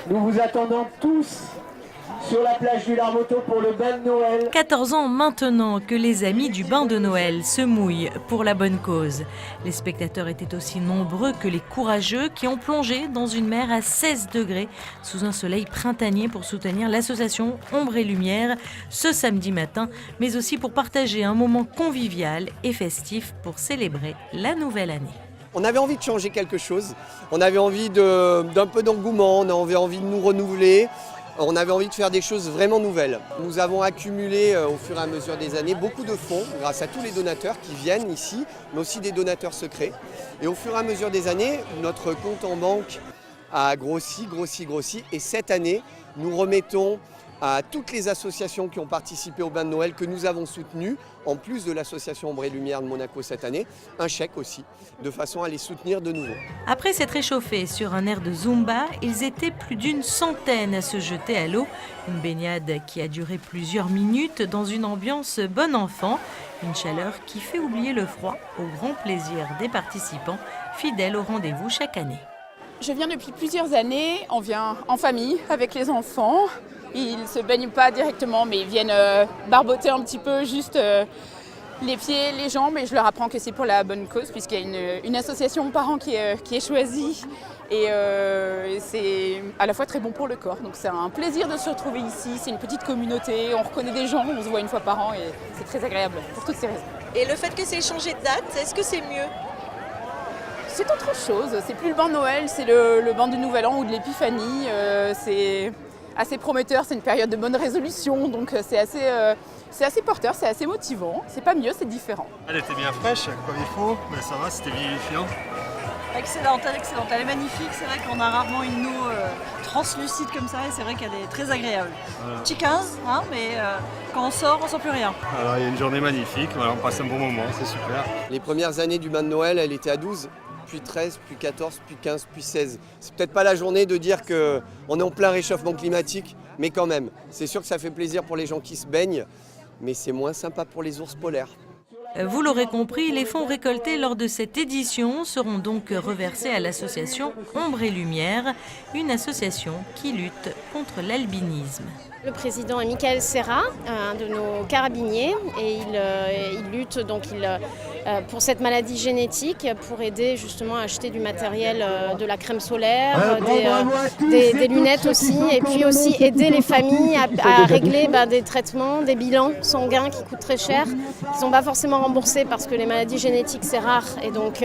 Nous vous attendons tous sur la plage du Larmoto pour le bain de Noël. 14 ans maintenant que les amis du bain de Noël se mouillent pour la bonne cause. Les spectateurs étaient aussi nombreux que les courageux qui ont plongé dans une mer à 16 degrés sous un soleil printanier pour soutenir l'association Ombre et Lumière ce samedi matin, mais aussi pour partager un moment convivial et festif pour célébrer la nouvelle année. On avait envie de changer quelque chose, on avait envie d'un peu d'engouement, on avait envie de nous renouveler. On avait envie de faire des choses vraiment nouvelles. Nous avons accumulé au fur et à mesure des années beaucoup de fonds grâce à tous les donateurs qui viennent ici, mais aussi des donateurs secrets. Et au fur et à mesure des années, notre compte en banque a grossi. Et cette année, nous remettons à toutes les associations qui ont participé au bain de Noël que nous avons soutenues, en plus de l'association Ombre et Lumière de Monaco cette année, un chèque aussi, de façon à les soutenir de nouveau. Après s'être réchauffés sur un air de Zumba, ils étaient plus d'une centaine à se jeter à l'eau. Une baignade qui a duré plusieurs minutes dans une ambiance bon enfant. Une chaleur qui fait oublier le froid au grand plaisir des participants, fidèles au rendez-vous chaque année. Je viens depuis plusieurs années, on vient en famille avec les enfants. Ils ne se baignent pas directement, mais ils viennent barboter un petit peu, juste les pieds, les jambes. Et je leur apprends que c'est pour la bonne cause, puisqu'il y a une association parents qui est choisie. Et c'est à la fois très bon pour le corps. Donc c'est un plaisir de se retrouver ici. C'est une petite communauté, on reconnaît des gens, on se voit une fois par an et c'est très agréable pour toutes ces raisons. Et le fait que c'est changé de date, est-ce que c'est mieux ? C'est autre chose. C'est plus le bain de Noël, c'est le bain du Nouvel An ou de l'Épiphanie. C'est assez prometteur, c'est une période de bonne résolution, donc c'est assez porteur, c'est assez motivant. C'est pas mieux, c'est différent. Elle était bien fraîche, comme il faut, mais ça va, c'était vivifiant. Excellente, elle est magnifique. C'est vrai qu'on a rarement une eau translucide comme ça et c'est vrai qu'elle est très agréable. Voilà. Petit 15, hein, mais quand on sort, on sent plus rien. Alors il y a une journée magnifique, voilà, on passe un bon moment, c'est super. Les premières années du bain de Noël, elle était à 12. Puis 13, puis 14, puis 15, puis 16. C'est peut-être pas la journée de dire qu'on est en plein réchauffement climatique, mais quand même. C'est sûr que ça fait plaisir pour les gens qui se baignent, mais c'est moins sympa pour les ours polaires. Vous l'aurez compris, les fonds récoltés lors de cette édition seront donc reversés à l'association Ombre et Lumière, une association qui lutte contre l'albinisme. Le président est Michael Serra, un de nos carabiniers, et il lutte donc pour cette maladie génétique, pour aider justement à acheter du matériel, de la crème solaire, des lunettes aussi, et puis aussi aider les familles à régler des traitements, des bilans sanguins qui coûtent très cher, qui ne sont pas forcément remboursés parce que les maladies génétiques c'est rare, et donc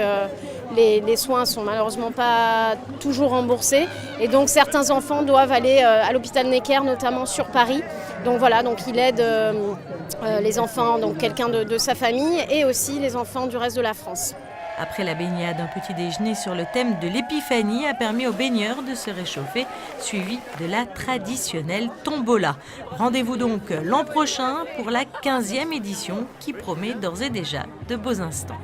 les soins sont malheureusement pas toujours remboursés, et donc certains enfants doivent aller à l'hôpital Necker, notamment sur Paris. Donc voilà, donc il aide les enfants, donc quelqu'un de sa famille, et aussi les enfants du reste de la France. Après la baignade, un petit déjeuner sur le thème de l'épiphanie a permis aux baigneurs de se réchauffer, suivi de la traditionnelle tombola. Rendez-vous donc l'an prochain pour la 15e édition qui promet d'ores et déjà de beaux instants.